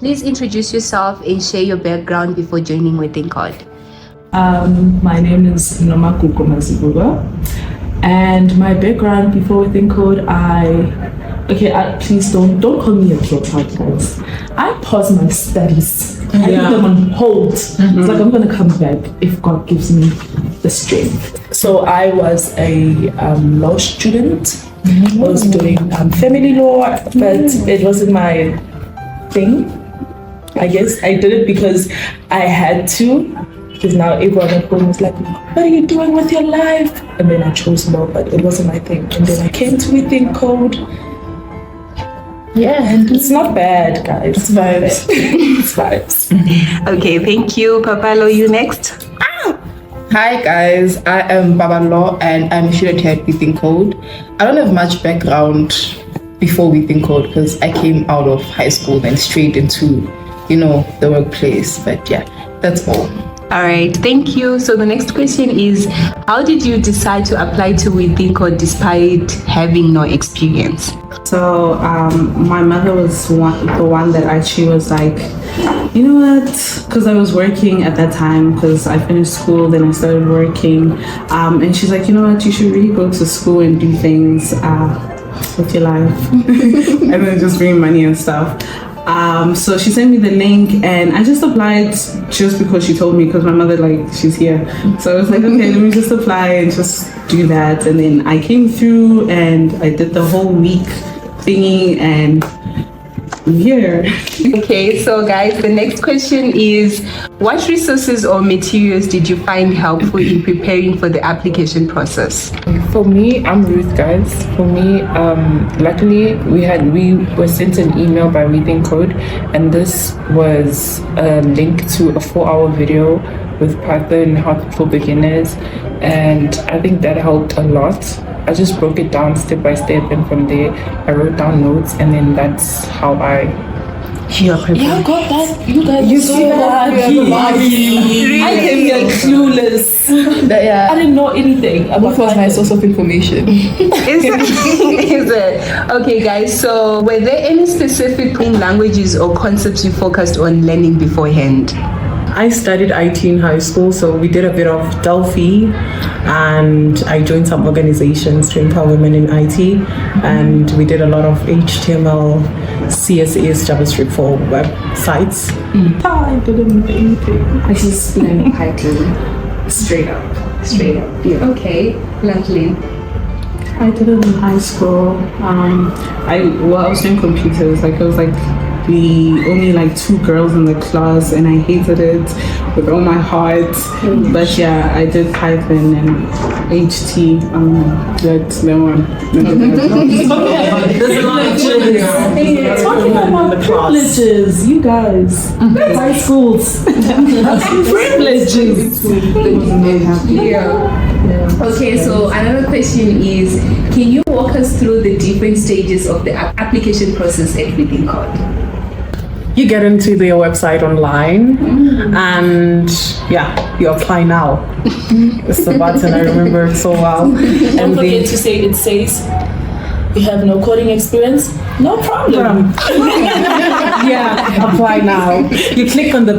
Please introduce yourself and share your background before joining WeThinkcode. My name is Nomakuko Mazibuga, and my background before WeThinkcode, please don't call me a dropout, guys. I paused my studies. I put them on hold. It's like I'm gonna come back if God gives me the strength. So I was a law student. I was doing family law, but it wasn't my thing. I guess I did it because I had to. Because now everyone at home was like, what are you doing with your life? And then I chose law, but it wasn't my thing. And then I came to WeThinkcode. Yeah, and it's not bad, guys. It's vibes. It's vibes. Okay, thank you. Papalo, you next. Hi guys, I am Babalo and I'm a student here at WeThinkcode. I don't have much background before WeThinkcode because I came out of high school then straight into, the workplace. But yeah, that's all. All right, thank you. So the next question is, how did you decide to apply to WeThinkcode despite having no experience? So my mother was the one that actually was like, you know what, because I was working at that time, because I finished school, then I started working, and she's like, you know what, you should really go to school and do things with your life and then just bring money and stuff. So she sent me the link and I just applied just because she told me, because my mother, she's here. So I was like, okay, let me just apply and just do that. And then I came through and I did the whole week thingy and I'm here. Okay, so guys, the next question is, what resources or materials did you find helpful in preparing for the application process? For me, I'm Ruth, guys. For me, luckily we were sent an email by WeThinkcode, and this was a link to a 4-hour video with Python for beginners, and I think that helped a lot. I just broke it down step by step, and from there I wrote down notes, and then that's how I got that. You guys, you see that? I came here clueless. I didn't know anything. What was my source of information? Is it? Okay, guys, so were there any specific languages or concepts you focused on learning beforehand? I studied IT in high school, so we did a bit of Delphi, and I joined some organizations to empower women in IT, and we did a lot of HTML, CSS, JavaScript for websites. I didn't know anything. I just learned Python straight up. Yeah. Okay, lovely. I did it in high school. I was doing computers. I was the only 2 girls in the class, and I hated it with all my heart. But yeah, I did Python and HT. That's the one. There's a lot of privileges. Talking about privileges, you guys. High schools. Privileges. Okay, so another question is, can you walk us through the different stages of the application process at WeThinkcode? You get into their website online, and you apply now. It's the button, I remember it so well. Don't forget to say it says you have no coding experience, no problem. Apply now. You click on the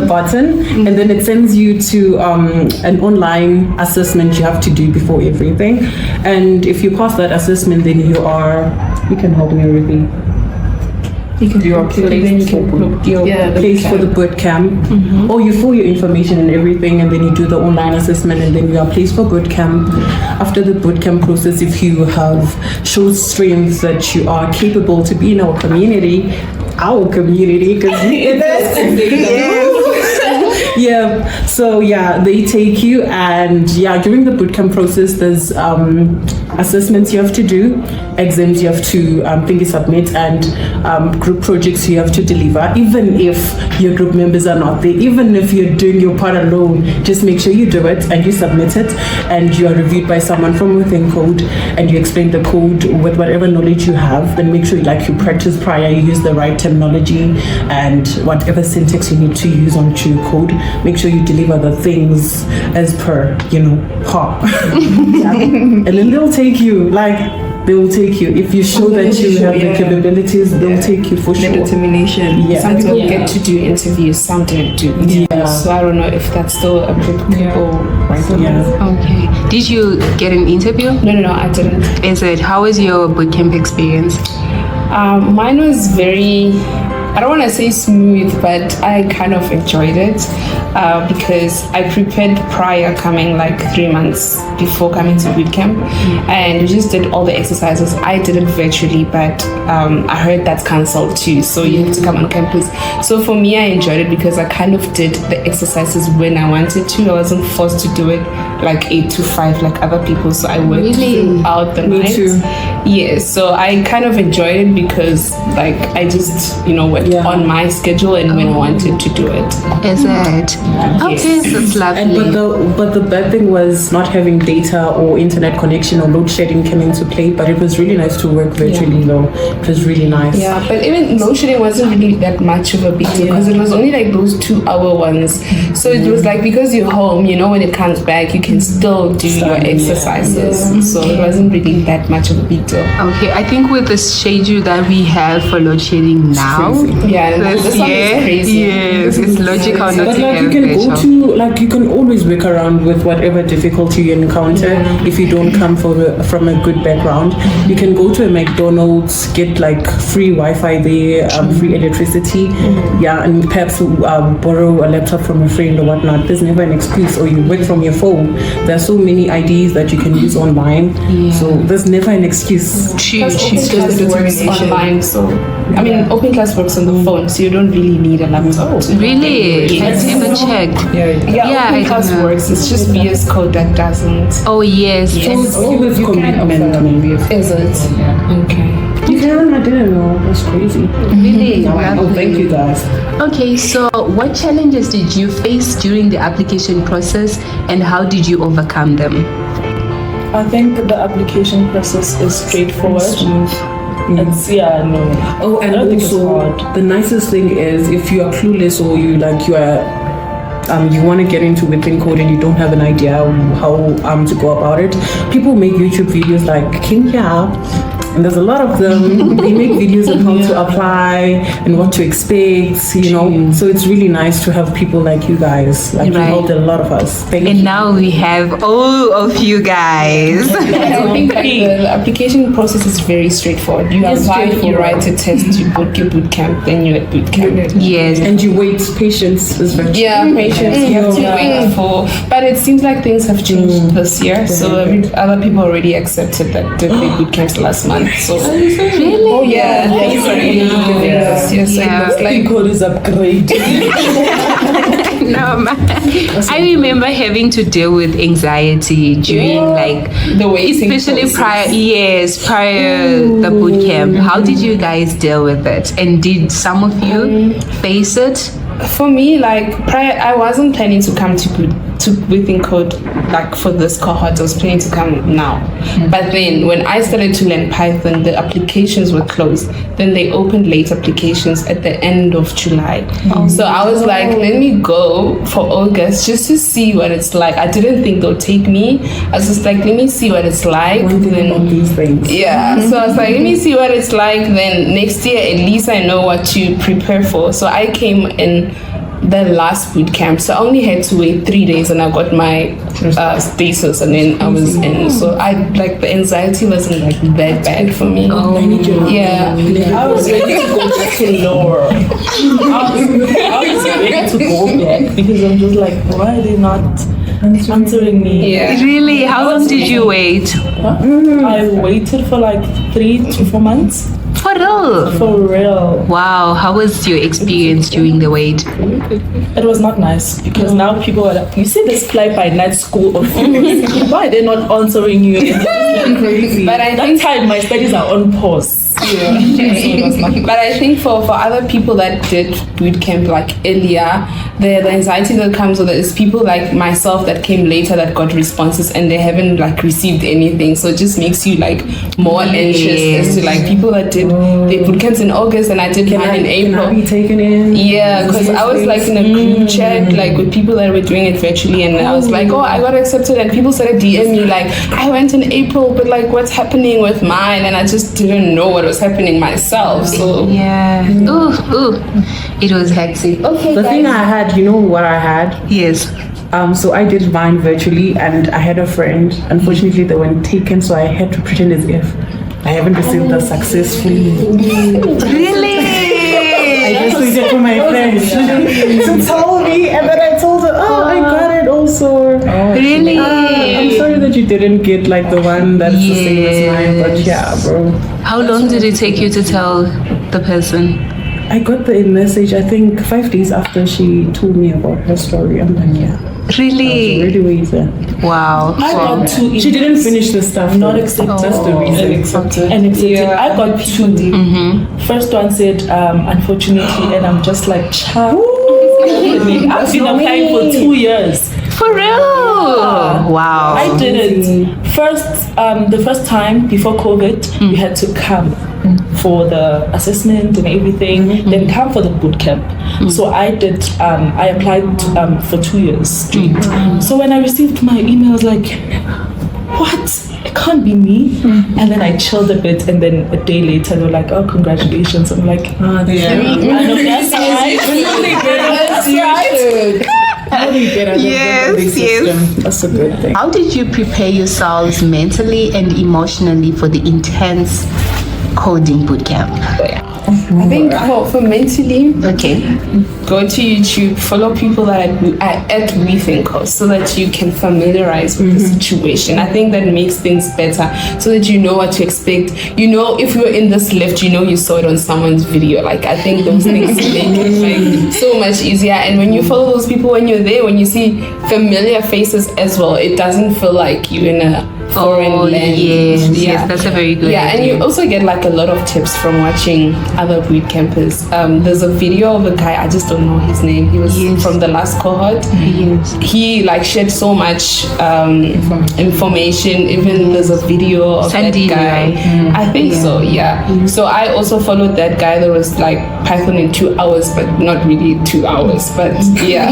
button, and then it sends you to an online assessment you have to do before everything. And if you pass that assessment, then you can hold me everything. You can do your place for the bootcamp, or you fill your information and everything, and then you do the online assessment, and then you are placed for bootcamp. After the bootcamp process, if you have shown strengths that you are capable to be in our community, because so they take you, and during the bootcamp process, there's assessments you have to do, exams you have to submit, and group projects you have to deliver. Even if your group members are not there, even if you're doing your part alone, just make sure you do it and you submit it, and you are reviewed by someone from WeThinkcode, and you explain the code with whatever knowledge you have. Then make sure you practice prior, you use the right terminology and whatever syntax you need to use onto your code. Make sure you deliver the things as per, POP. And then they'll take you, they will take you. If you show that you have the capabilities, they'll take you for The sure. determination. Yeah. Some people get to do interviews, some don't do. Yeah. So I don't know if that's still applicable right now. Yeah. Okay. Did you get an interview? No, I didn't. Is it? How was your bootcamp experience? Mine was very, I don't want to say smooth, but I kind of enjoyed it because I prepared prior coming like 3 months before coming to bootcamp, and we just did all the exercises. I did it virtually, but I heard that's cancelled too, so you have to come on campus. So for me, I enjoyed it because I kind of did the exercises when I wanted to. I wasn't forced to do it like 8 to 5 like other people, so I worked throughout the night. too. Yes, so I kind of enjoyed it because like I just worked on my schedule and when I wanted to do it. Is it? Okay, that's lovely. But the bad thing was not having data or internet connection or load shedding came into play. But it was really nice to work virtually though. It was really nice. Yeah, but even load shedding wasn't really that much of a big deal because it was only like those 2-hour ones. So it was like because you're home, when it comes back you can still do your exercises. So it wasn't really that much of a big deal. Okay, I think with the schedule that we have for load shedding now, This one is crazy. yes, it's logical not But to like have you can go virtual. to you can always work around with whatever difficulty you encounter if you don't come from a good background. You can go to a McDonald's, get like free Wi-Fi there, free electricity, and perhaps borrow a laptop from a friend or whatnot. There's never an excuse. Or you work from your phone. There's so many IDs that you can use online, so there's never an excuse. True. Open class works online, so I mean open class works on the phone, so you don't really need a laptop. Really? I've never checked. Yeah, open I class don't know. works. It's just VS Code that doesn't. Oh yes. It's always commitment. Is it? Okay. Yeah, I didn't know. That's crazy. Really? Oh, thank you guys. Okay, so what challenges did you face during the application process and how did you overcome them? I think the application process is straightforward. It's Oh, and I don't think it's also hard. the nicest thing is if you are clueless or you want to get into WeThinkcode and you don't have an idea how to go about it, people make YouTube videos like Kenya, and there's a lot of them. They make videos on how to apply and what to expect, So it's really nice to have people like you guys. Like you helped a lot of us. Thank you. And now we have all of you guys. I think like, the application process is very straightforward. You apply, you write a test, you book your bootcamp, then you're at bootcamp. Yes. And you wait. Patience is very Patience. You have to wait for. But it seems like things have changed this year. So other people already accepted that they bootcamps last month. So Really? oh yeah, he's already doing this. Yes, so it was like code is upgrade. No, man. I remember having to deal with anxiety during like the waiting especially process. prior the boot camp. How did you guys deal with it? And did some of you face it? For me, like prior, I wasn't planning to come to WeThinkcode like for this cohort. I was planning to come now, but then when I started to learn Python, the applications were closed. Then they opened late applications at the end of July. So I was like, let me go for August just to see what it's like. I didn't think they'll take me. I was just like, let me see what it's like. Then These things. yeah, so I was like, let me see what it's like. Then next year, at least I know what to prepare for. So I came in the last boot camp, so I only had to wait 3 days, and I got my status, and then I was in. So I like the anxiety wasn't like that bad for me. Yeah, I was ready to go back to lower. I was ready to go back because I'm just like, why are they not answering me? yeah. Really? How long did you wait? I waited for like 3 to 4 months. For real? For real. Wow, how was your experience during the wait? It was not nice because now people are like, you see this fly by night school of why are they not answering you? It's crazy. But I that think time my studies are on pause. you. But I think for other people that did bootcamp like earlier, the anxiety that comes with it is people like myself that came later that got responses and they haven't like received anything. So it just makes you like more anxious as to like people that did their bootcamps in August and I did mine in April. Can I be taken in? Yeah, because I was like in a group chat like with people that were doing it virtually and I was like, oh, I got accepted and people started DM me like, I went in April, but like what's happening with mine? And I just didn't know what was happening myself. So yeah. Ooh. It was hectic. Okay. The thing I had, you know what I had? Yes. So I did mine virtually and I had a friend. Unfortunately, they weren't taken, so I had to pretend as if I haven't received that successfully. Really? I just waited for my friend to tell me, and then I told her, oh, I got it also. Really? I'm sorry that you didn't get like the one that's the same as mine, but yeah, bro. How long did it take you to tell the person? I got the message, I think 5 days after she told me about her story. I'm like, yeah. Really? Really waiting. Wow. I got 2 emails. She didn't finish the stuff. Not accepted. That's the reason. And accepted. I got 2. First one said, unfortunately, and I'm just like, child. I've been applying for 2 years. For real? Wow. I did it. First, the first time before COVID, we had to come for the assessment and everything, then come for the boot camp. So I did, I applied for 2 years straight. So when I received my email, I was like, what? It can't be me. And then I chilled a bit, and then a day later, they were like, oh, congratulations. I'm like, I know that's right. Yes. That's a good thing. How did you prepare yourselves mentally and emotionally for the intense coding bootcamp? I think for mentally, Okay. go to YouTube, follow people that are at WeThinkcode so that you can familiarize with the situation. I think that makes things better so that you know what to expect. You know, if you're in this lift, you know you saw it on someone's video. Like, I think those things make it like so much easier. And when you follow those people, when you're there, when you see familiar faces as well, it doesn't feel like you're in a foreign land. Yes, that's a very good and idea. you also get like a lot of tips from watching other boot campers. There's a video of a guy, I just don't know his name. He was from the last cohort. Yes. He like shared so much information. Even there's a video of Sandy, that guy. right? I think so, yeah. So I also followed that guy that was like Python in 2 hours, but not really 2 hours, but yeah.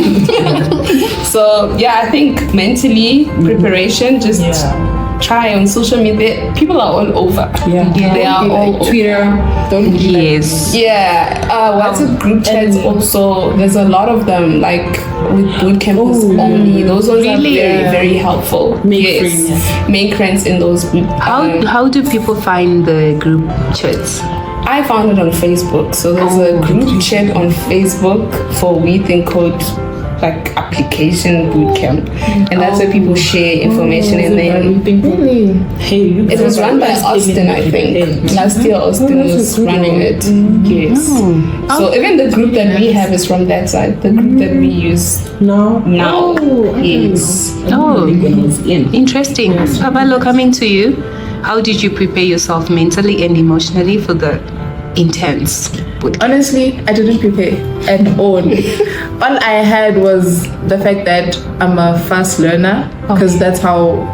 So yeah, I think mentally preparation, just try on social media. People are all over. They are all over. Twitter. Don't be Yes. WhatsApp group chats also. There's a lot of them, like with boot campers only. Those ones are very, very helpful. Make friends in those group. How do people find the group chats? I found it on Facebook. So there's a group chat on Facebook for WeThinkcode, like application bootcamp, and that's where people share information. And then it was run by Austin, I think. Last year Austin was running it. Yes. So even the group that we have is from that side. The group that we use now. Yes. Oh, interesting. Pabalo, coming to you. How did you prepare yourself mentally and emotionally for the intense bootcamp? Honestly, I didn't prepare at all. All I had was the fact that I'm a fast learner, because that's how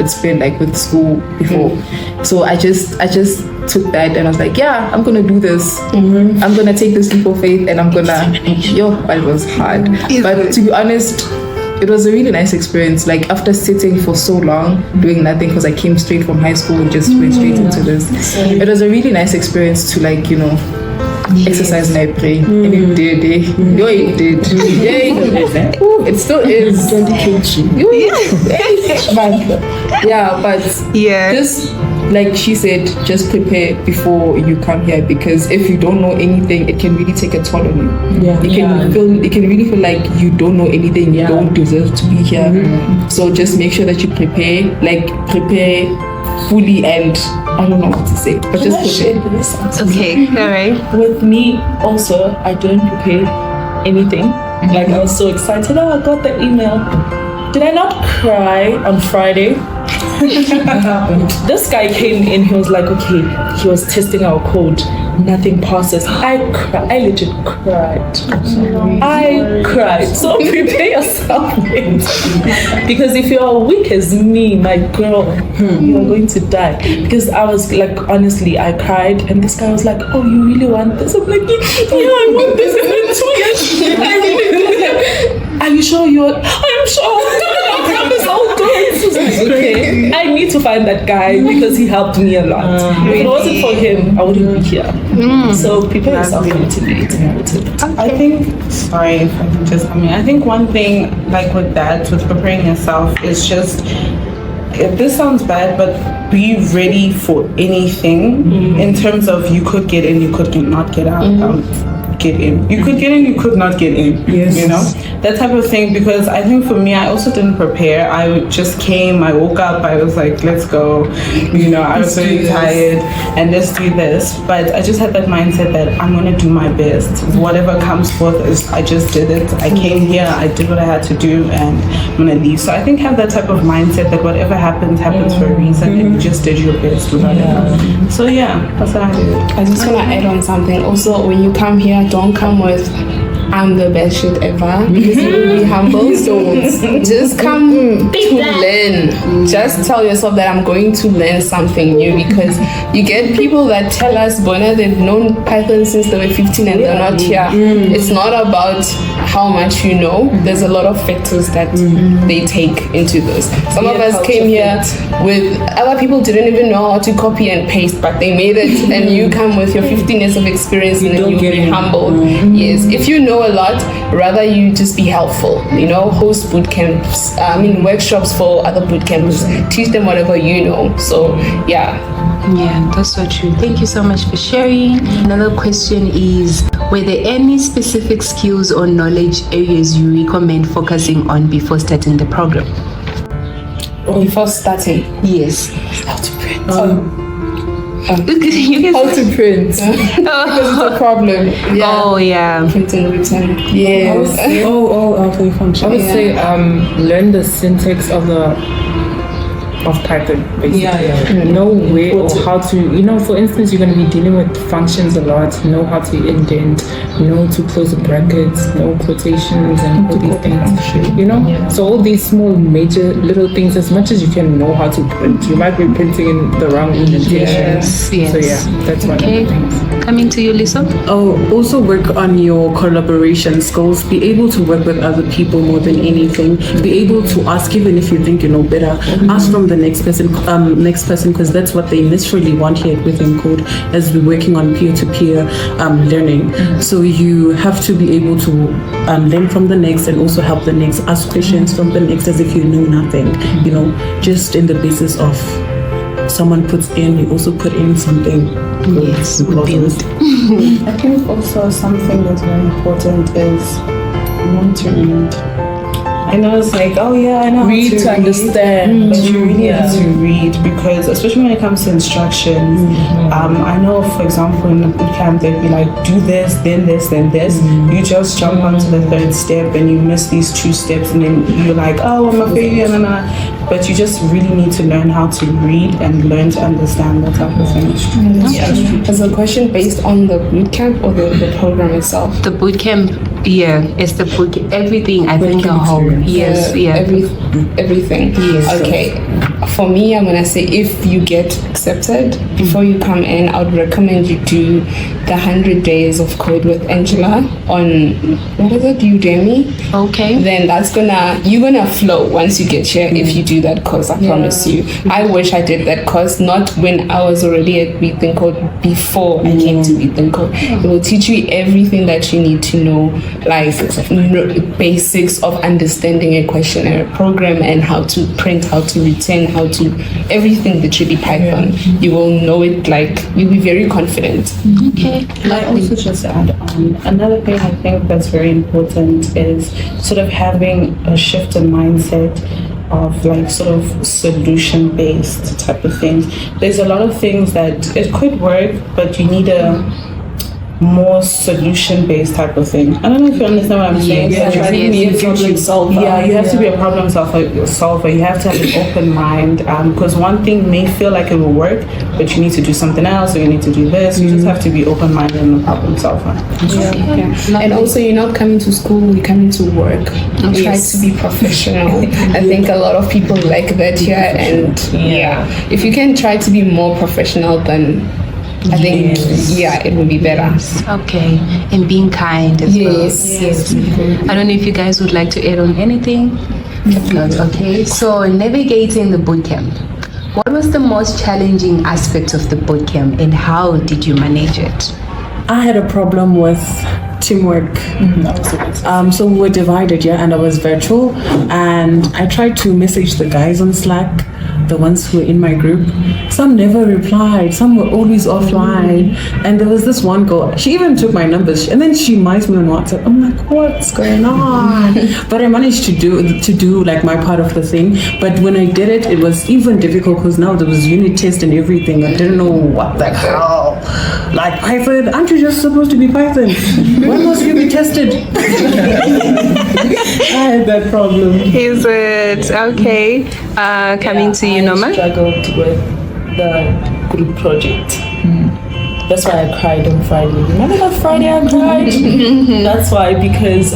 it's been like with school before. So I just took that and I was like, yeah, I'm gonna do this. I'm gonna take this leap of faith and I'm gonna but it was hard. But to be honest, it was a really nice experience. Like, after sitting for so long doing nothing, because I came straight from high school and just went straight into this, it was a really nice experience to, like, you know, exercise my brain. And it did. It did. It still is. But just like she said, just prepare before you come here, because if you don't know anything, it can really take a toll on you. It can really feel like you don't know anything, you don't deserve to be here. So just make sure that you prepare fully, and I don't know what to say, but just prepare. Okay, all right. With me also, I didn't prepare anything. Like, I was so excited. Oh, I got the email. Did I not cry on Friday? This guy came in, he was like, okay, he was testing our code. Nothing passes. I legit cried. I cried. So prepare yourself, mate. Because if you are weak as me, my girl, you are going to die. Because I was like, honestly, I cried, and this guy was like, oh, you really want this? I'm like, yeah, I want this. And in 2 years, I really do. Are you sure you're? I'm sure. I promise I'll do it. Okay. I need to find that guy because he helped me a lot. If it wasn't for him, I wouldn't be here. So prepare yourself for it. I think, sorry if I can just come in. I think one thing, like with that, with preparing yourself, is just, if this sounds bad, but be ready for anything in terms of you could get in, you could not get out. Get in. You could get in, you could not get in. Yes. You know? That type of thing. Because I think for me, I also didn't prepare. I just came, I woke up, I was like, let's go. You know, I was really tired and let's do this. But I just had that mindset that I'm gonna do my best. Whatever comes forth is I just did it. I came here, I did what I had to do, and I'm gonna leave. So I think have that type of mindset that whatever happens for a reason, and you just did your best without it. So yeah, that's what I did. I just want to add on something. Also, when you come here, don't come with I'm the best shit ever, because you will be humble. So just come to learn. Just tell yourself that I'm going to learn something new, because you get people that tell us, Bona, they've known Python since they were 15 and they're not here. It's not about how much you know. There's a lot of factors that they take into this. Some of us came here with other people didn't even know how to copy and paste, but they made it, and you come with your 15 years of experience and then you'll be humbled. Yes, if you know a lot, rather you just be helpful, you know, host boot camps, workshops for other boot camps, teach them whatever you know. So yeah, that's so true. Thank you so much for sharing. Another question is, were there any specific skills or knowledge areas you recommend focusing on before starting the program? Before starting, yes. how to print. How to print because it's a problem. Oh yeah, printing written. Yes. For your function. I would say learn the syntax of Python, basically. Know where or how to, you know, for instance, you're going to be dealing with functions a lot. Know how to indent, know to close the brackets, know quotations and all these things, you know. So all these small major little things, as much as you can know how to print. You might be printing in the wrong indentation. Yes. So yeah, that's one of the things. Coming to you, Lisa. Also work on your collaboration skills. Be able to work with other people more than anything. Be able to ask, even if you think you know better, ask from the next person, because that's what they necessarily want here at WeThinkcode, as we're working on peer-to-peer learning. So you have to be able to learn from the next and also help the next, ask questions from the next as if you know nothing, you know, just in the basis of someone puts in, you also put in something. Yes, we build. I think also something that's very important is learn to read. I know it's like, oh yeah, I know Read to understand. but you really need to read, because especially when it comes to instructions, I know, for example, in the bootcamp they'd be like, do this, then this, then this. You just jump onto the third step and you miss these 2 steps, and then you're like, oh, I'm a failure, but you just really need to learn how to read and learn to understand that type of thing. Is the question based on the bootcamp or the program itself? The bootcamp. Yeah, it's the book. Everything. I think the whole. Yes. Yeah. Everything. Yes. Okay. For me, I'm gonna say if you get accepted before you come in, I would recommend you do the 100 days of code with Angela on what is it, Udemy? Okay. Then you're gonna flow once you get here if you do that course. I promise you. I wish I did that course, not when I was already at WeThinkcode, before I came to WeThinkcode. It will teach you everything that you need to know, like basics of understanding a questionnaire program and how to print, how to return, how to everything literally Python. You will know it, like you'll be very confident. Okay. I also just add on, another thing I think that's very important is sort of having a shift in mindset of like sort of solution based type of things. There's a lot of things that it could work, but you need a more solution-based type of thing. I don't know if you understand what I'm saying. Yeah, try to be a problem solver. Yeah, you have to be a problem solver. You have to have an open mind, because one thing may feel like it will work, but you need to do something else, or you need to do this. You just have to be open-minded and a problem solver. Yeah. And also, you're not coming to school, you're coming to work. Try to be professional. I think a lot of people like that here, and if you can try to be more professional, then I think it will be better. Okay, and being kind as well. Yes. I don't know if you guys would like to add on anything. Okay, so navigating the bootcamp. What was the most challenging aspect of the bootcamp, and how did you manage it? I had a problem with teamwork. So we were divided, and I was virtual, and I tried to message the guys on Slack, the ones who were in my group. Some never replied, some were always offline, and there was this one girl, she even took my numbers, and then she mics me on WhatsApp. I'm like, what's going on? But I managed to do like my part of the thing. But when I did it, it was even difficult because now there was unit test and everything. I didn't know what the hell. Like Python, aren't you just supposed to be Python? When must you be tested? I had that problem. Is it okay? Coming to you, Norma. I struggled with the group project. That's why I cried on Friday. Remember that Friday I cried? That's why, because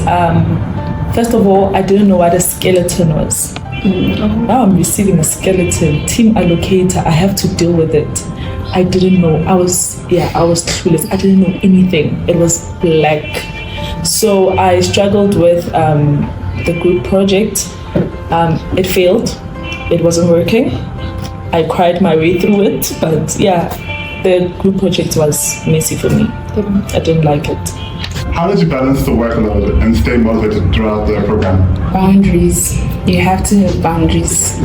first of all, I didn't know what a skeleton was. Now I'm receiving a skeleton, team allocator, I have to deal with it. I didn't know. I was clueless. I didn't know anything. It was black. So I struggled with the group project. It failed. It wasn't working. I cried my way through it, but the group project was messy for me. I didn't like it. How did you balance the workload and stay motivated throughout the program? Boundaries. You have to have boundaries.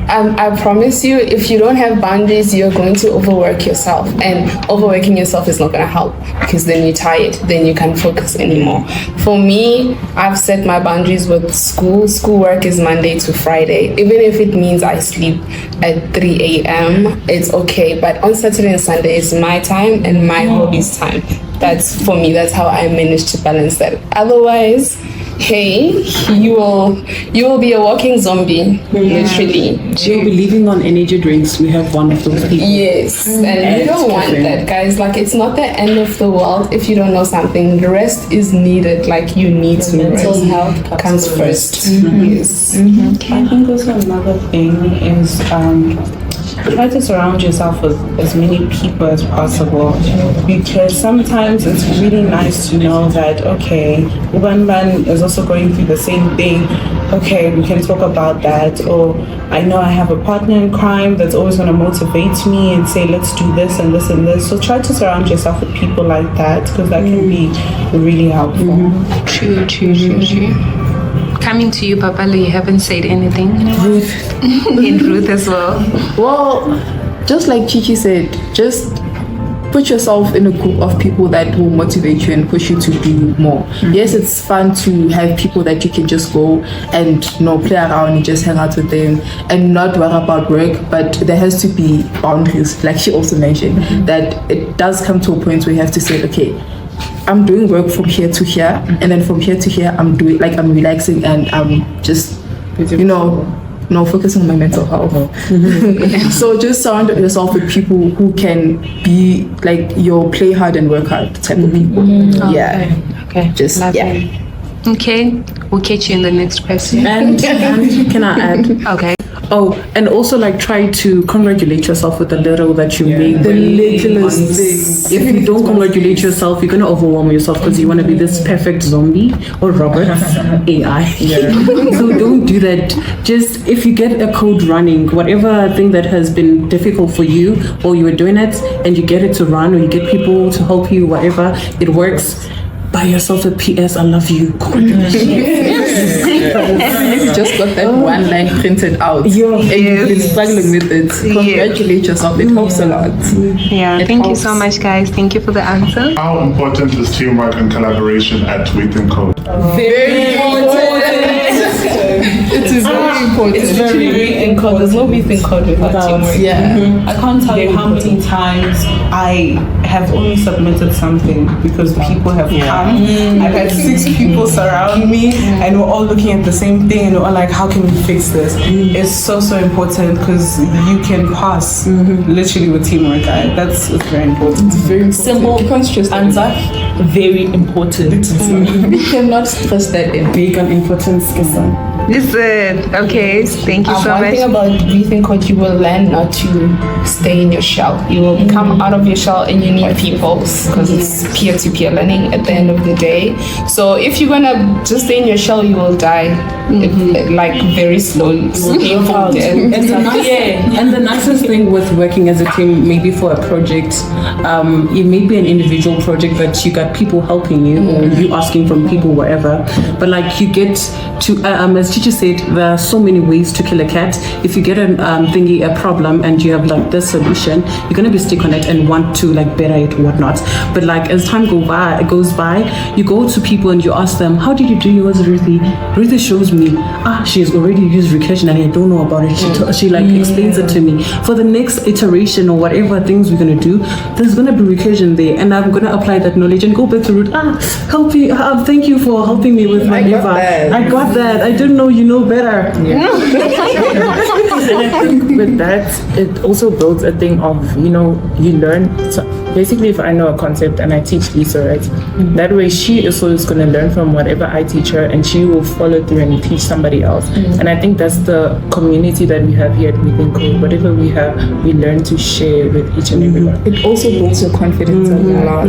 I promise you, if you don't have boundaries, you're going to overwork yourself, and overworking yourself is not going to help, because then you're tired, then you can't focus anymore. For me, I've set my boundaries with school. Schoolwork is Monday to Friday. Even if it means I sleep at 3 a.m., it's okay. But on Saturday and Sunday, it's my time and my hobbies time. That's for me, that's how I manage to balance that. Otherwise, hey, you will be a walking zombie, literally. You'll be living on energy drinks. We have one of those people. Yes, and you don't want that, guys. Like, it's not the end of the world if you don't know something. The rest is needed. Like, you need to mental rest. health Comes first. Yes. I think also another thing is try to surround yourself with as many people as possible, because sometimes it's really nice to know that, okay, one man is also going through the same thing. Okay, we can talk about that. Or I know I have a partner in crime that's always going to motivate me and say, let's do this and this and this. So try to surround yourself with people like that, because that can be really helpful. True. Coming to you, Papalo, you haven't said anything. Ruth. And Ruth as well. Well, just like Chichi said, just put yourself in a group of people that will motivate you and push you to do more. Yes, it's fun to have people that you can just go and play around and just hang out with them and not worry about work, but there has to be boundaries, like she also mentioned, that it does come to a point where you have to say, okay, I'm doing work from here to here, and then from here to here I'm doing, like, I'm relaxing and I'm just focusing on my mental health. So just surround yourself with people who can be like your play hard and work hard type of people. Okay. Just Okay, we'll catch you in the next question. And can I add? Okay. Oh, and also like try to congratulate yourself with the little that you make. The littlest things. If you don't congratulate yourself, you're gonna overwhelm yourself because you want to be this perfect zombie or robot AI. So don't do that. Just if you get a code running, whatever thing that has been difficult for you, or you were doing it and you get it to run, or you get people to help you, whatever, it works. Buy yourself a PS, I love you. Just got that one line printed out. And you've been struggling with it. Congratulate yourself. It helps a lot. Yeah, thank you so much, guys. Thank you for the answer. How important is teamwork and collaboration at WeThinkcode? Very important. It is very important. important. It's very WeThinkcode. There's no WeThinkcode without teamwork. I can't tell you how many times I have only submitted something because people have come. I've had 6 people surround me and we're all looking at the same thing and we're all like, how can we fix this? It's so important because you can pass literally with teamwork. That's very important. It's very Simple answer, very important. We cannot stress that in big on importance. Listen, okay, thank you so One much. thing about WeThinkcode, you will learn not to stay in your shell. You will come out of your shell and you need people because it's peer-to-peer learning at the end of the day. So if you're gonna just stay in your shell, you will die like very slowly. Painful death. And the nicest thing with working as a team, maybe for a project, it may be an individual project, but you got people helping you or you asking from people, whatever. But like you get to, as Chichi said, there are so many ways to kill a cat. If you get a problem and you have like this solution, you're gonna be stick on it and want to like better it or whatnot. But like as time goes by, you go to people and you ask them, how did you do yours, Ruthie? Ruthie shows me, she's already used recursion and I don't know about it. She like explains it to me. For the next iteration or whatever things we're gonna do, there's gonna be recursion there, and I'm gonna apply that knowledge and go back to Ruth. Help me! Thank you for helping me with my liver. I got that. I didn't know you know better. And I think with that, it also builds a thing of, you learn. So basically, if I know a concept and I teach Lisa, right, that way she also is going to learn from whatever I teach her and she will follow through and teach somebody else. And I think that's the community that we have here at WeThinkcode. Whatever we have, we learn to share with each and everyone. It also builds your confidence a lot.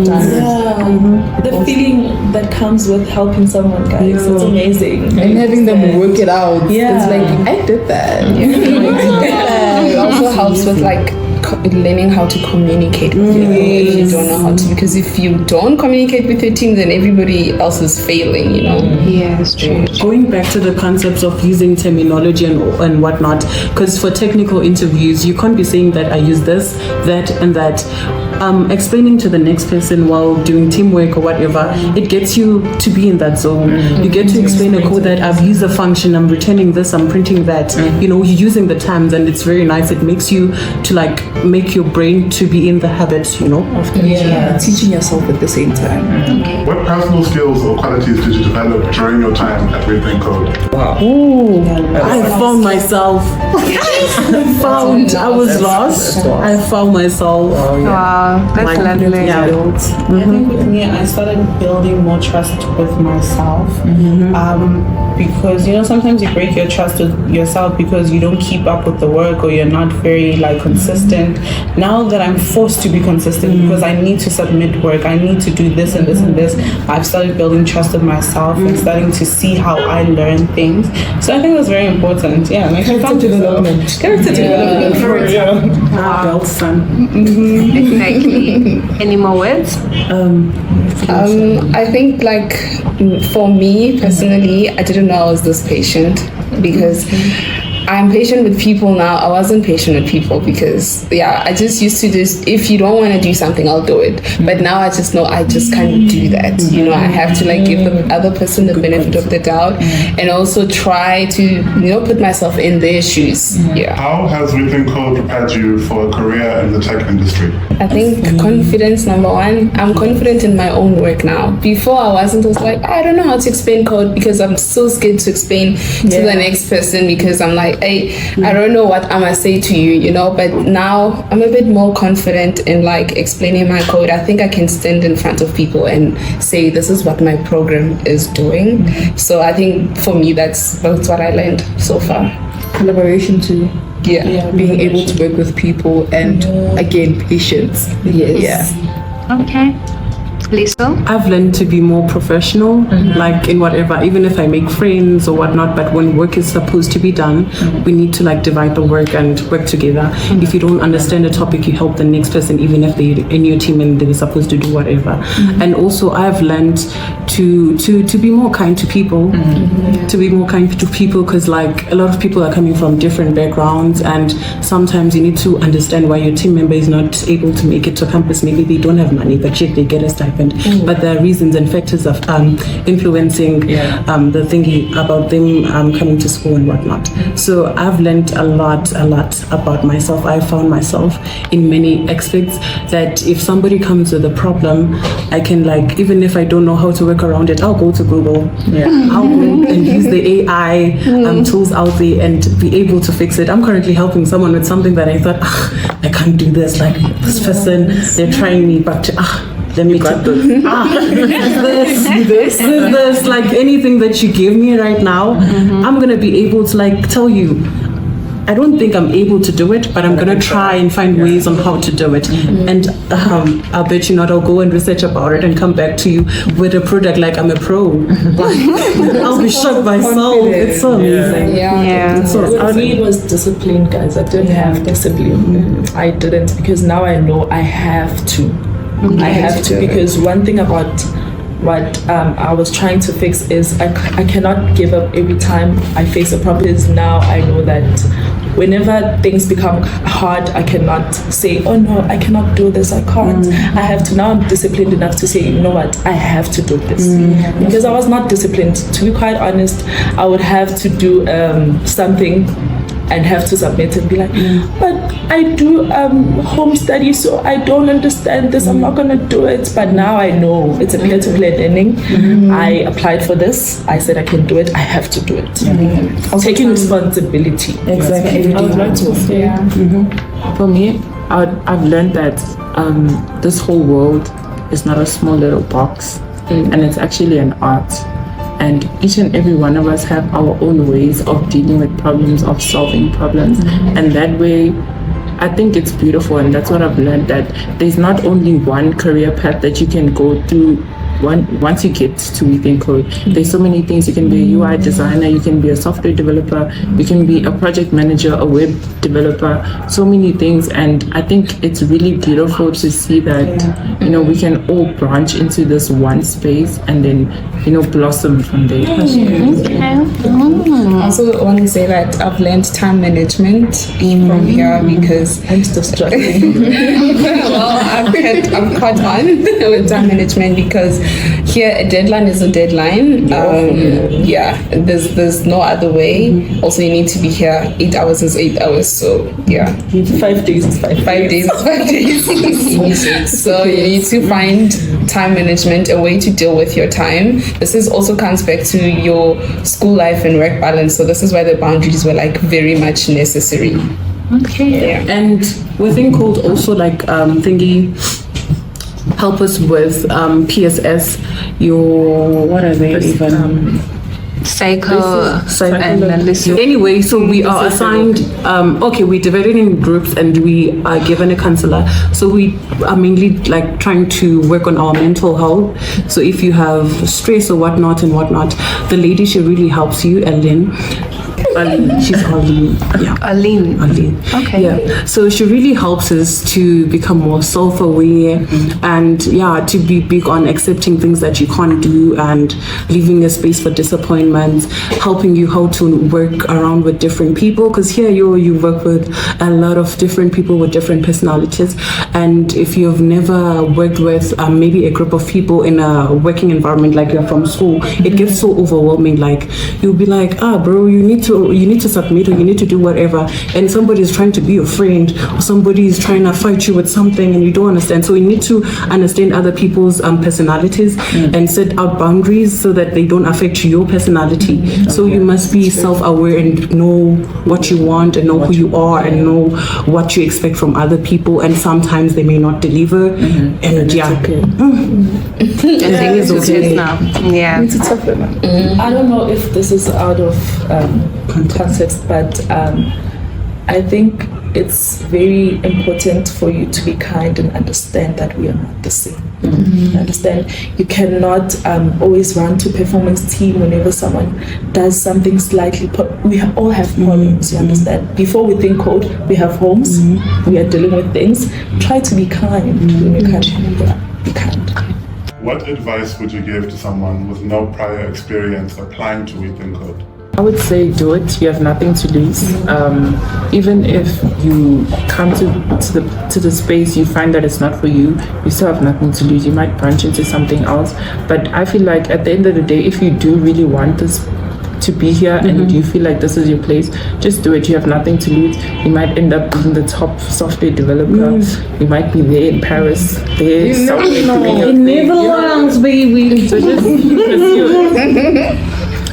The feeling that comes with helping someone, guys, it's amazing. And having them work it out. Yeah. It's like, I did that. It also helps with like learning how to communicate with people if you don't know how to, because if you don't communicate with your team, then everybody else is failing, Yeah, it's true. Going back to the concepts of using terminology and whatnot, because for technical interviews, you can't be saying that I use this, that, and that. Explaining to the next person while doing teamwork or whatever, it gets you to be in that zone. You get to explain a code that I've used a function, I'm returning this, I'm printing that. You're using the terms, and it's very nice. It makes you to like make your brain to be in the habit, of teaching yourself at the same time. What personal skills or qualities did you develop during your time at WeThinkcode? I found myself. I was lost. I found myself. Wow, that's lovely. I think with me, I started building more trust with myself. Because sometimes you break your trust with yourself because you don't keep up with the work or you're not very like consistent. Now that I'm forced to be consistent because I need to submit work, I need to do this and this and this, I've started building trust with myself and starting to see how I learn things. So I think that's very important. Yeah, like character development. Character development. Belt son. Exactly. Any more words? I think like for me personally, I didn't know I was this patient because I'm patient with people now. I wasn't patient with people because I just used to if you don't want to do something, I'll do it. But now I just know I just can't do that. I have to like give the other person the benefit of the doubt and also try to put myself in their shoes. How has WeThinkcode prepared you for a career in the tech industry? I think confidence, number one. I'm confident in my own work now. Before I wasn't. I was like, I don't know how to explain code because I'm so scared to explain to the next person because I'm like, I don't know what I'm gonna say to you, but now I'm a bit more confident in like explaining my code. I think I can stand in front of people and say this is what my program is doing. So I think for me that's what I learned so far. Collaboration too. Being able to work with people and again patience. Okay. Lisa? I've learned to be more professional, like in whatever, even if I make friends or whatnot, but when work is supposed to be done, we need to like divide the work and work together. If you don't understand a topic, you help the next person, even if they're in your team and they're supposed to do whatever. And also I've learned to be more kind to people, because like a lot of people are coming from different backgrounds, and sometimes you need to understand why your team member is not able to make it to campus. Maybe they don't have money, but yet they get a stipend. happened. But there are reasons and factors of influencing the thinking about them coming to school and whatnot. So I've learned a lot about myself. I found myself in many aspects that if somebody comes with a problem, I can, like, even if I don't know how to work around it, I'll go to Google. I'll go and use the AI tools out there and be able to fix it. I'm currently helping someone with something that I thought, I can't do this. Like, this person, they're trying me, but let me got this. Like, anything that you give me right now, I'm gonna be able to, like, tell you, I don't think I'm able to do it, but I'm gonna try and find ways on how to do it. And I'll bet you not, I'll go and research about it and come back to you with a product like I'm a pro. I'll be shocked myself. It's so amazing. For me, it was discipline, guys. I didn't have discipline. I didn't, because now I know I have to. I have to, because one thing about what I was trying to fix is I cannot give up every time I face a problem. Because now I know that whenever things become hard, I cannot say, oh no, I cannot do this, I can't. I have to. Now I'm disciplined enough to say, you know what, I have to do this. Because I was not disciplined. To be quite honest, I would have to do something and have to submit and be like, but I do home studies, so I don't understand this, I'm not gonna do it. But now I know it's a peer-to-peer learning. I applied for this, I said I can do it, I have to do it. Taking responsibility. Exactly. I would like to say, for me, I've learned that this whole world is not a small little box, and it's actually an art. And each and every one of us have our own ways of dealing with problems, of solving problems. And that way, I think it's beautiful. And that's what I've learned, that there's not only one career path that you can go through once you get to WeThinkcode. There's so many things. You can be a UI designer, you can be a software developer, you can be a project manager, a web developer, so many things. And I think it's really beautiful to see that, you know, we can all branch into this one space and then, you know, blossom from there. I also want to say that I've learned time management from here, because I'm still struggling. well, I'm caught on with time management, because here a deadline is a deadline. There's no other way. Also, you need to be here. 8 hours is 8 hours. So 5 days is 5 days. 5 days. So you need to find time management, a way to deal with your time. This also comes back to your school life and work balance. So this is why the boundaries were like very much necessary. Okay. And WeThinkcode also like help us with PSS, your, what are they even? Anyway, so we are assigned, we divided in groups and we are given a counselor. So we are mainly like trying to work on our mental health. So if you have stress or whatnot, the lady, she really helps you, Ellen. She's Arlene. Yeah. Arlene. Okay. Yeah. So she really helps us to become more self-aware and to be big on accepting things that you can't do and leaving a space for disappointments, helping you how to work around with different people. Because here you work with a lot of different people with different personalities. And if you've never worked with maybe a group of people in a working environment, like you're from school, it gets so overwhelming. Like you'll be like, bro, you need to submit, or you need to do whatever, and somebody is trying to be your friend, or somebody is trying to fight you with something and you don't understand. So we need to understand other people's personalities and set out boundaries so that they don't affect your personality. So you must be self-aware and know what you want and know who you are and know what you expect from other people, and sometimes they may not deliver, and it's okay. Everything is okay now. Yeah. I don't know if this is out of context, but I think it's very important for you to be kind and understand that we are not the same. Understand, you cannot always run to performance team whenever someone does something slightly. We all have problems, you understand. Before WeThinkcode, we have homes, we are dealing with things. Try to be kind when you can't be kind. What advice would you give to someone with no prior experience applying to WeThinkcode? I would say do it. You have nothing to lose. Even if you come to the space, you find that it's not for you, you still have nothing to lose. You might branch into something else. But I feel like at the end of the day, if you do really want this to be here and you feel like this is your place, just do it. You have nothing to lose. You might end up being the top software developer. You might be there in Paris, there somewhere doing your In thing. Netherlands, baby. So just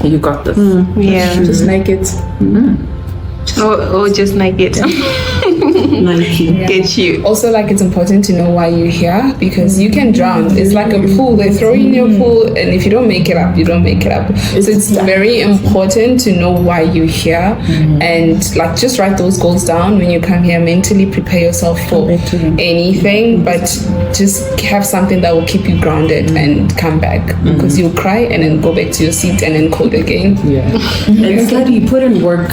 you got this. Yeah. Just like it. Or just like it. Get you. Also, like, it's important to know why you're here, because you can drown. It's like a pool. They throw you in your pool, and if you don't make it up, you don't make it up. So it's very important to know why you're here, and like just write those goals down when you come here. Mentally prepare yourself for anything, but just have something that will keep you grounded and come back, because you'll cry and then go back to your seat and then code again. It's like you put in work.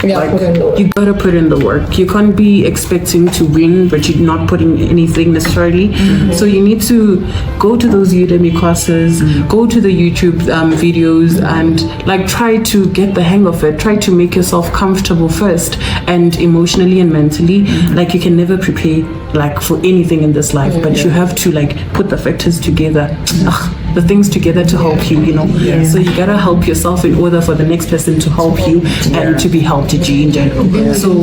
You gotta put in the work. You can't be expecting to win, but you're not putting anything necessarily. So you need to go to those Udemy classes, go to the YouTube videos, and like try to get the hang of it. Try to make yourself comfortable first, and emotionally and mentally. Like you can never prepare like for anything in this life, but you have to like put the factors together. The things together to help you, So you gotta help yourself in order for the next person to help you and to be helped in general. So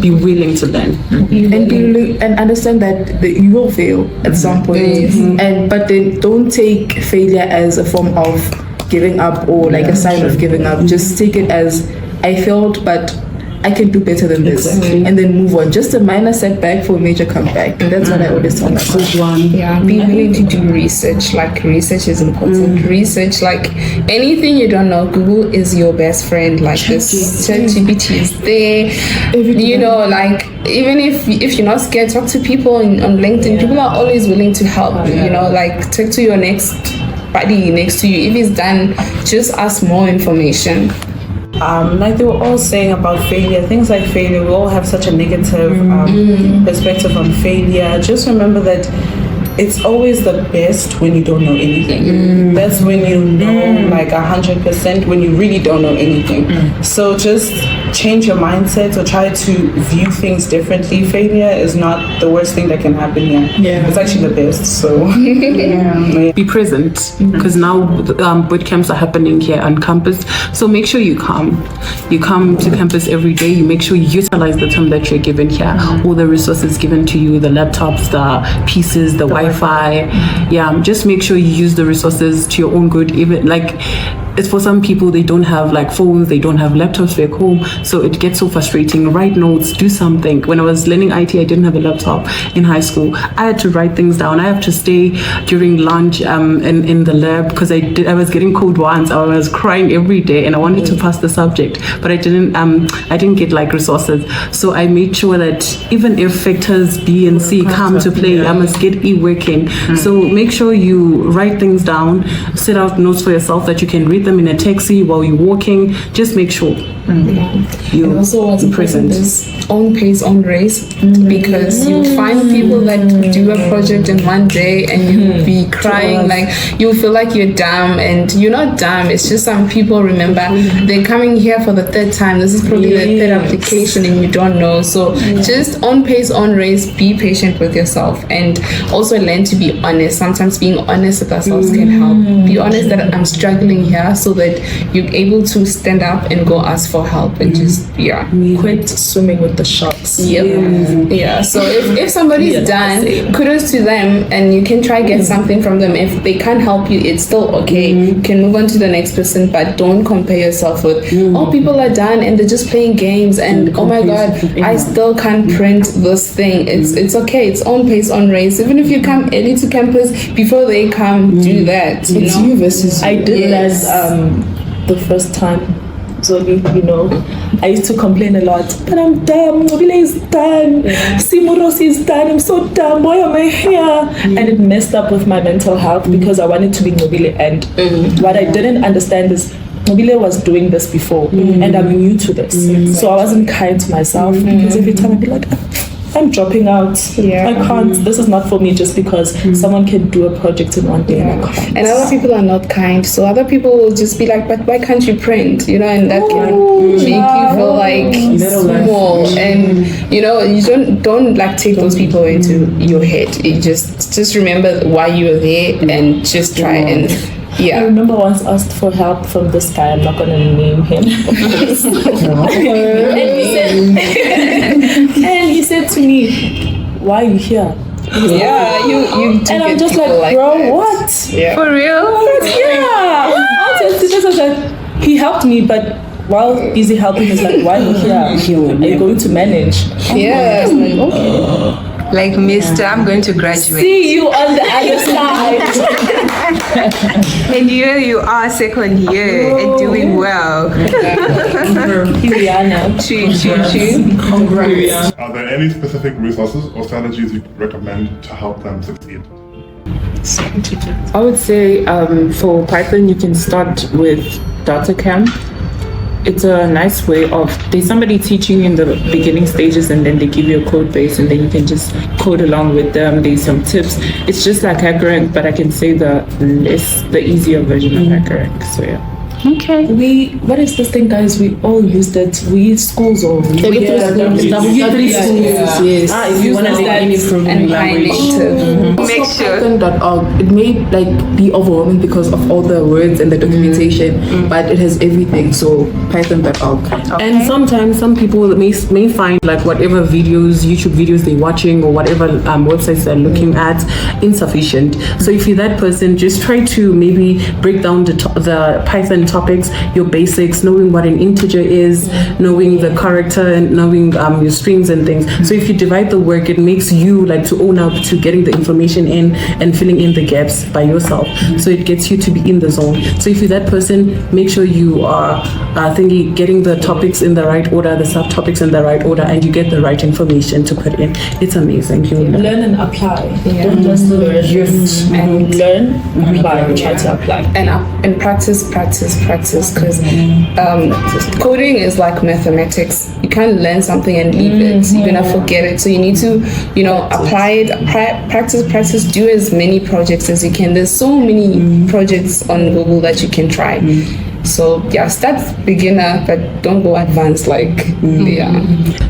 be willing to learn And understand that you will fail at some point, but then don't take failure as a form of giving up or like a sign of giving up. Just take it as I failed, but I can do better than this, and then move on. Just a minor setback for a major comeback, and that's what I always tell myself. Yeah, be willing to do research. Like, research is important. Research, like anything you don't know, Google is your best friend. Like, this ChatGPT is there. Like, even if you're not scared, talk to people on LinkedIn. People are always willing to help. Like, talk to your next buddy next to you. If it's done, just ask more information. Like they were all saying about failure, things like failure, we all have such a negative perspective on failure. Just remember that it's always the best when you don't know anything. That's when you know like 100%, when you really don't know anything. So just change your mindset or try to view things differently. Failure is not the worst thing that can happen here. It's actually the best. So be present, because now boot camps are happening here on campus, so make sure you come to campus every day. You make sure you utilize the time that you're given here, all the resources given to you, the laptops, the pieces, the Wi-Fi. Just make sure you use the resources to your own good. Even like, it's for some people, they don't have like phones, they don't have laptops back home, so it gets so frustrating. Write notes, do something. When I was learning IT, I didn't have a laptop in high school. I had to write things down. I have to stay during lunch in the lab, because I was getting code once. I was crying every day and I wanted to pass the subject, but I didn't get like resources. So I made sure that even if factors B and C come to play, I must get E working. So make sure you write things down, set out notes for yourself that you can read them in a taxi while you're walking. Just make sure you also what's present is own pace, own race, because you find people that do a project in one day and you'll be crying, like you feel like you're dumb, and you're not dumb. It's just some people, remember, they're coming here for the third time. This is probably the third application and you don't know. So just own pace, own race, be patient with yourself, and also learn to be honest. Sometimes being honest with ourselves can help. Be honest that I'm struggling here, so that you're able to stand up and go ask for help, and just quit swimming with the sharks. So if somebody's done, kudos to them, and you can try get something from them. If they can't help you, it's still okay. You can move on to the next person, but don't compare yourself with people are done and they're just playing games, and oh my god, I still can't print this thing. It's okay. It's own pace, own race. Even if you come early to campus, before they come, do that. It's you versus you. I did that the first time. So, I used to complain a lot, but I'm dumb, Mobile is done, Simuros is done, I'm so dumb, why am I here? And it messed up with my mental health, because I wanted to be Mobile, and what I didn't understand is Mobile was doing this before, and I'm new to this. So I wasn't kind to myself, because every time I'd be like, I'm dropping out. Yeah. I can't. This is not for me just because someone can do a project in one day and I can't. And other people are not kind, so other people will just be like, but why can't you print? You know, and that can make you feel like small. And you know, you don't like take those people into your head. You just remember why you were there and just try and I remember once asked for help from this guy. I'm not gonna name him. And he said to me, "Why are you here?" you do And I'm get just people like, bro, that. what? Yeah. For real? I was like, he helped me, but while busy helping, he's like, why are you here? Are you going to manage? Yeah. Like, mister, I'm going to graduate. See you on the other side. And here you are, second year, and doing well. Rihanna. Congrats. Are there any specific resources or strategies you recommend to help them succeed? I would say for Python, you can start with DataCamp. It's a nice way of, there's somebody teaching you in the beginning stages and then they give you a code base and then you can just code along with them. There's some tips. It's just like HackerRank, but I can say the easier version of HackerRank. So yeah. Okay. What is this thing, guys? We all used it. We schools or W3 schools. Yes. If you want to study any programming language. Make sure. Python.org. It may like be overwhelming because of all the words and the documentation, but it has everything. So Python.org. And sometimes some people may find like whatever videos, YouTube videos they're watching or whatever websites they're looking at insufficient. So if you're that person, just try to maybe break down the Python topics, your basics, knowing what an integer is, knowing the character and knowing your strings and things. So if you divide the work, it makes you like to own up to getting the information in and filling in the gaps by yourself. So it gets you to be in the zone. So if you're that person, make sure you are getting the topics in the right order, the subtopics in the right order, and you get the right information to put in. It's amazing. You learn and apply. Don't just learn. And learn, apply, try to apply. And practice because coding is like mathematics. You can't learn something and leave it. You're gonna forget it. So you need to, apply it, practice, do as many projects as you can. There's so many projects on Google that you can try. So yeah, start beginner, but don't go advanced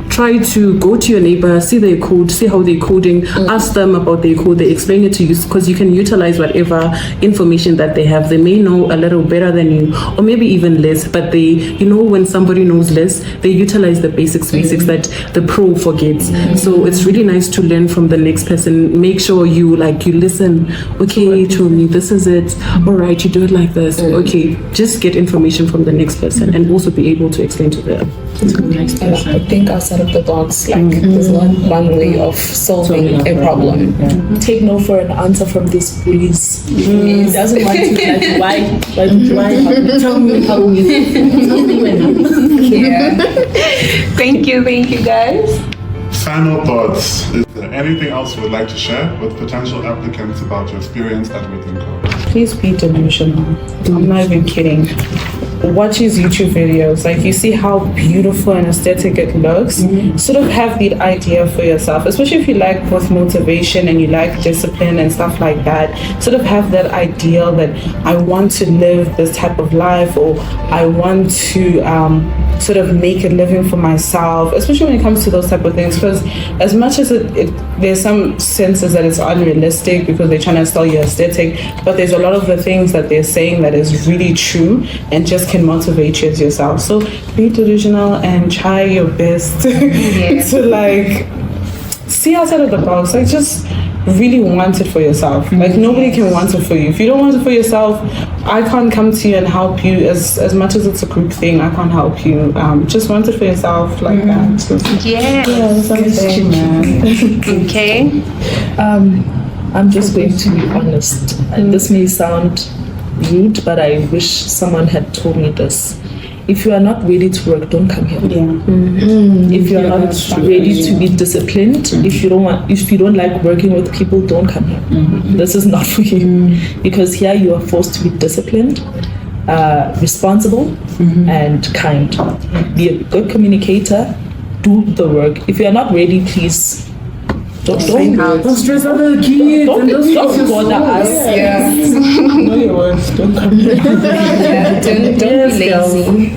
Try to go to your neighbor, see their code, see how they're coding, ask them about their code, they explain it to you because you can utilize whatever information that they have. They may know a little better than you or maybe even less, but they, when somebody knows less, they utilize the basics that the pro forgets. So it's really nice to learn from the next person. Make sure you listen. Okay, to me, this is it. All right, you do it like this. Okay, just get information from the next person and also be able to explain to the next person. I think outside of the box, there's not one way of solving a problem. Take no for an answer from this police. He doesn't want to why? Tell me how we Thank you guys. Final thoughts. Is there anything else you would like to share with potential applicants about your experience at WeThinkcode? Please be delusional. I'm not even kidding. Watch his YouTube videos. Like, you see how beautiful and aesthetic it looks. Sort of have the idea for yourself, especially if you like both motivation and you like discipline and stuff like that. Sort of have that ideal that I want to live this type of life, or I want to sort of make a living for myself, especially when it comes to those type of things. Because as much as there's some senses that it's unrealistic because they're trying to sell you aesthetic, but there's a lot of the things that they're saying that is really true and just can motivate you as yourself. So be delusional and try your best to see outside of the box. Just really want it for yourself. Nobody can want it for you. If you don't want it for yourself, I can't come to you and help you. As much as it's a group thing, I can't help you. Just want it for yourself that. So, that's what I'm saying, man. Okay. I'm just going to be honest. And this may sound rude, but I wish someone had told me this. If you are not ready to work, don't come here. If you are not ready to be disciplined, if you don't like working with people, don't come here. This is not for you, because here you are forced to be disciplined, responsible, and kind. Be a good communicator. Do the work. If you are not ready, please Don't stress other kids. don't bother us. Know your worth. Don't come here. Don't be lazy.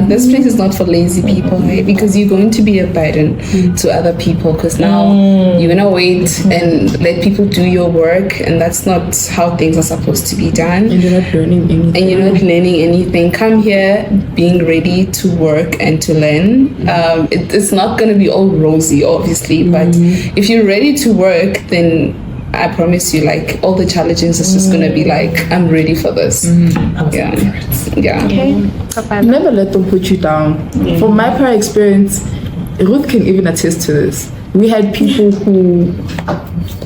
This place is not for lazy people, right? Because you're going to be a burden to other people. Because now you're gonna wait and let people do your work, and that's not how things are supposed to be done. And you're not learning anything. Come here being ready to work and to learn. It's not gonna be all rosy, obviously, but if you're ready to work, then I promise you, like, all the challenges is just gonna be like, I'm ready for this. Never let them put you down. From my prior experience, Ruth can even attest to this. We had people who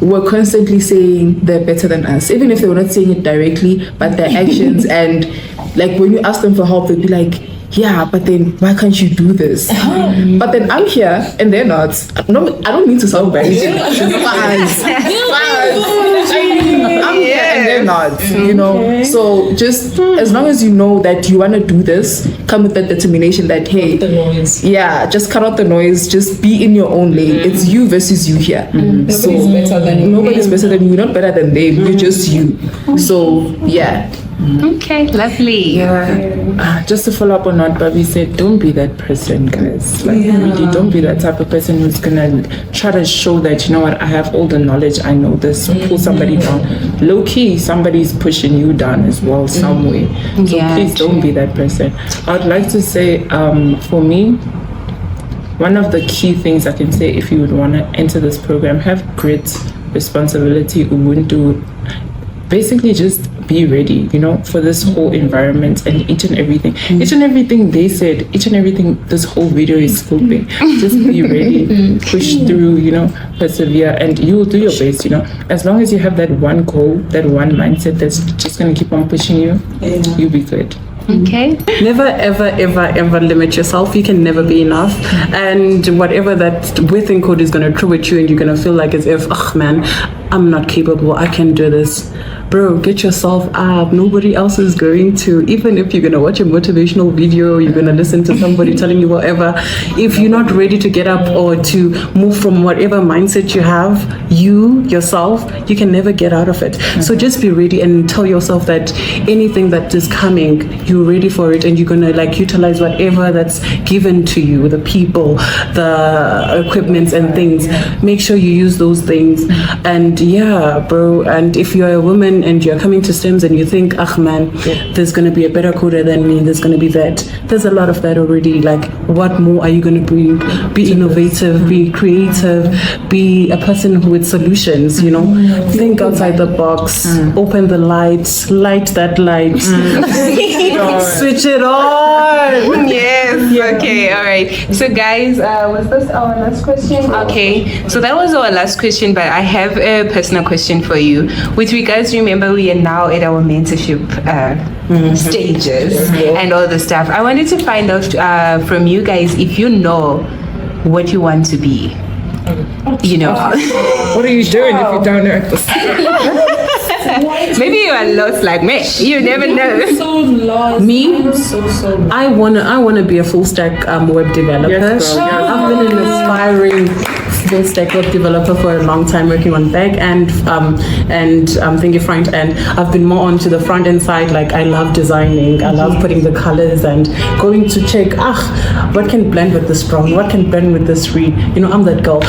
were constantly saying they're better than us, even if they were not saying it directly, but their actions, and like when you ask them for help, they'd be like, yeah, but then why can't you do this? But then I'm here and they're not. No, I don't mean to sound bad. I'm here and they're not, you know. So just as long as you know that you want to do this, come with that determination that, hey, the noise. Yeah, just cut out the noise, just be in your own lane. It's you versus you here. Nobody's better than you. Nobody's better than you. You're not better than them. You're just you. So yeah. Okay, lovely. Just to follow up on what Bobby said, don't be that person, guys. Like, really, don't be that type of person who's gonna try to show that, you know what, I have all the knowledge, I know this, pull somebody down. Low key, somebody's pushing you down as well, some way. So please don't be that person. I'd like to say, for me, one of the key things I can say, if you would want to enter this program, have grit, responsibility, ubuntu. Basically, just be ready, you know, for this whole environment and each and everything. Each and everything they said, each and everything this whole video is scoping. Just be ready, push through, you know, persevere, and you will do your best, you know. As long as you have that one goal, that one mindset that's just going to keep on pushing you, you'll be good. Okay. Never, ever, ever, ever limit yourself. You can never be enough. And whatever that WeThinkcode is going to throw at you, and you're going to feel like as if, oh man, I'm not capable, I can't do this. Bro, get yourself up. Nobody else is going to. Even if you're going to watch a motivational video, you're going to listen to somebody telling you whatever. If you're not ready to get up or to move from whatever mindset you have, yourself, you can never get out of it. So just be ready and tell yourself that anything that is coming, you're ready for it, and you're going to like utilize whatever that's given to you, the people, the equipments and things. Make sure you use those things. And yeah, bro, and if you're a woman and you're coming to STEMs and you think, ah man, there's going to be a better coder than me, there's going to be that. There's a lot of that already. Like, what more are you going to bring? Be innovative, be creative, be a person with solutions, you know. Think outside the box, open the lights, light that light, switch it on. Yes. Okay. All right. So guys, was this our last question? Okay. So that was our last question, but I have a personal question for you. With regards, remember we are now at our mentorship stages and all the stuff. I wanted to find out from you guys if you know what you want to be. You know. What are you doing if you don't know? Maybe you are lost like me. You never know. So lost. Me? So I wanna be a full stack web developer. Yes, girl, yes. I've been an aspiring full stack web developer for a long time, working on back end thinking front end. I've been more onto the front end side. Like, I love designing. I love putting the colors and going to check what can blend with this brown, what can blend with this read. You know, I'm that girl.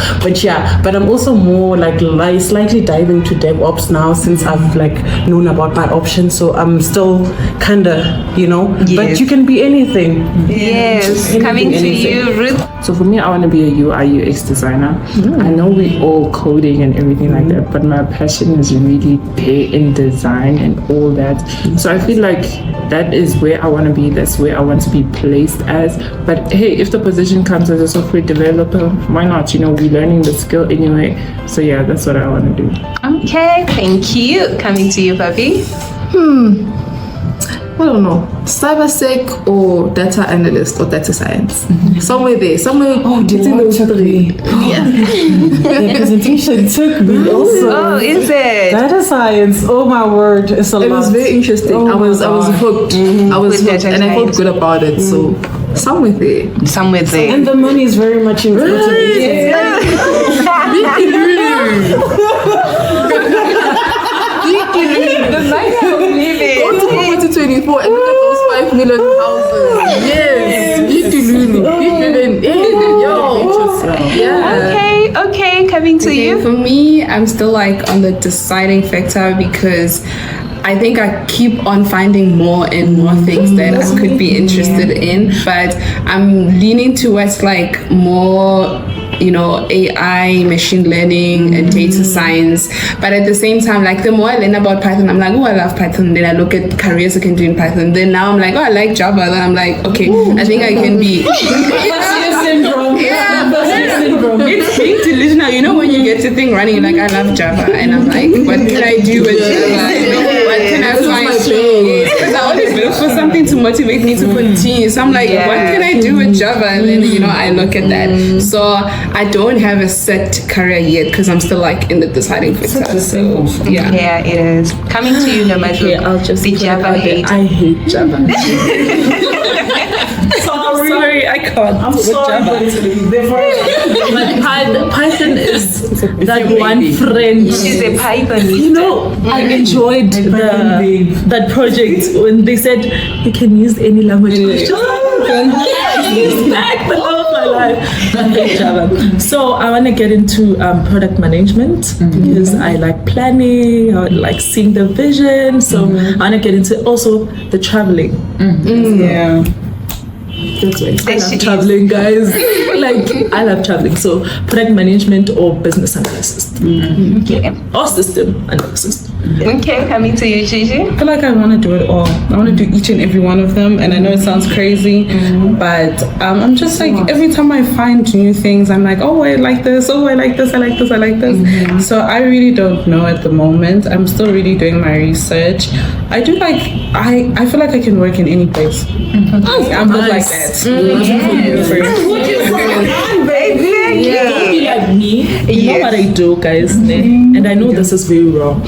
But I'm also more like slightly diving to DevOps now, since I've like known about my options. So I'm still kinda, you know, but you can be anything. Yes. Coming to you, Ruth. So for me, I want to be a UI UX designer. I know we all coding and everything like that, but my passion is really there in design and all that. So I feel like that is where I want to be. That's where I want to be placed as. But hey, if the position comes as a software developer, why not? You know, we're learning the skill anyway. So yeah, that's what I want to do. Okay, thank you. Coming to you, Bobby. I don't know, cybersec or data analyst or data science. Somewhere there, between those three. the presentation took me also. Oh, is it? Data science, oh my word, it's a lot. It was very interesting. Oh I was hooked. I was With hooked, data and I felt science. good about it. So somewhere there. Somewhere there. And the money is very much important. Really? life of living. Go to Property 24 and look at those 5 million houses. Yes. Okay, coming to you. For me, I'm still like on the deciding factor because I think I keep on finding more and more things that I could be interested in, but I'm leaning towards like more, you know, AI, machine learning, and data science. But at the same time, like the more I learn about Python, I'm like, oh, I love Python. Then I look at careers I can do in Python. Then now I'm like, oh, I like Java. Then I'm like, okay, I think I can be. Syndrome. It's being delusional. You know, when you get the thing running, you're like, I love Java, and I'm like, what can I do with Java? You know, what can I find? Because I always look for something to motivate me to continue. So I'm like, what can I do with Java? And then, you know, I look at that. So I don't have a set career yet because I'm still like in the deciding factor. So yeah. Yeah, it is. Coming to you, no matter. Okay, I'll just the Java hate. I hate Java. Sorry, I can't. I'm sorry, but Python is that one friend. She's a Python. You know, I enjoyed that project when they said you can use any language. It's like the love of my life. I hate Java. So I want to get into product management because I like planning, I like seeing the vision. So I want to get into also the traveling. Yeah. That's why I love traveling, guys. Like, I love traveling. So, product management or business analysis. Okay. Or system analysis. Okay, coming to you, Gigi. I feel like I want to do it all. I want to do each and every one of them, and I know it sounds crazy, but I'm just like, every time I find new things, I'm like, oh, I like this, oh, I like this, I like this, I like this. So I really don't know at the moment. I'm still really doing my research. I do like, I feel like I can work in any place. I'm good like that. Don't be like me. You know what I do, guys, and I know this is very wrong.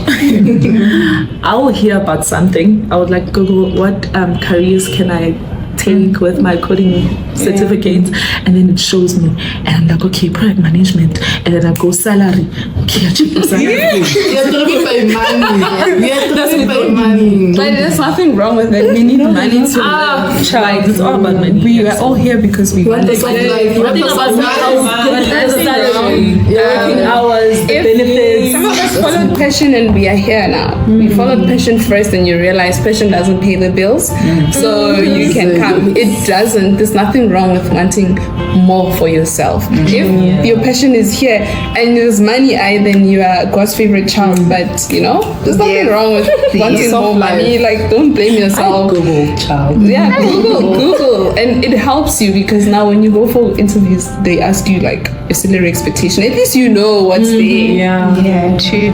I will hear about something. I would like Google what careers can I take with my coding certificates, and then it shows me, and I'm like, okay, product management, and then I go salary. Okay, I check the salary. You're talking about money. But there's nothing wrong with it. We need money to live. Child, it's all about money. We are all here because we want It's like Nothing about the salary, working hours, the benefits. Some of us followed passion and we are here now. We followed passion first and you realize passion doesn't pay the bills. So you can come. It doesn't. There's nothing wrong with wanting more for yourself. If your passion is here and there's money, then you are God's favorite child. But you know, there's nothing wrong with wanting more money. Like, don't blame yourself. Google, child. Yeah, Google. And it helps you because now when you go for interviews, they ask you like your salary expectation. At least you know what's there. Yeah, true.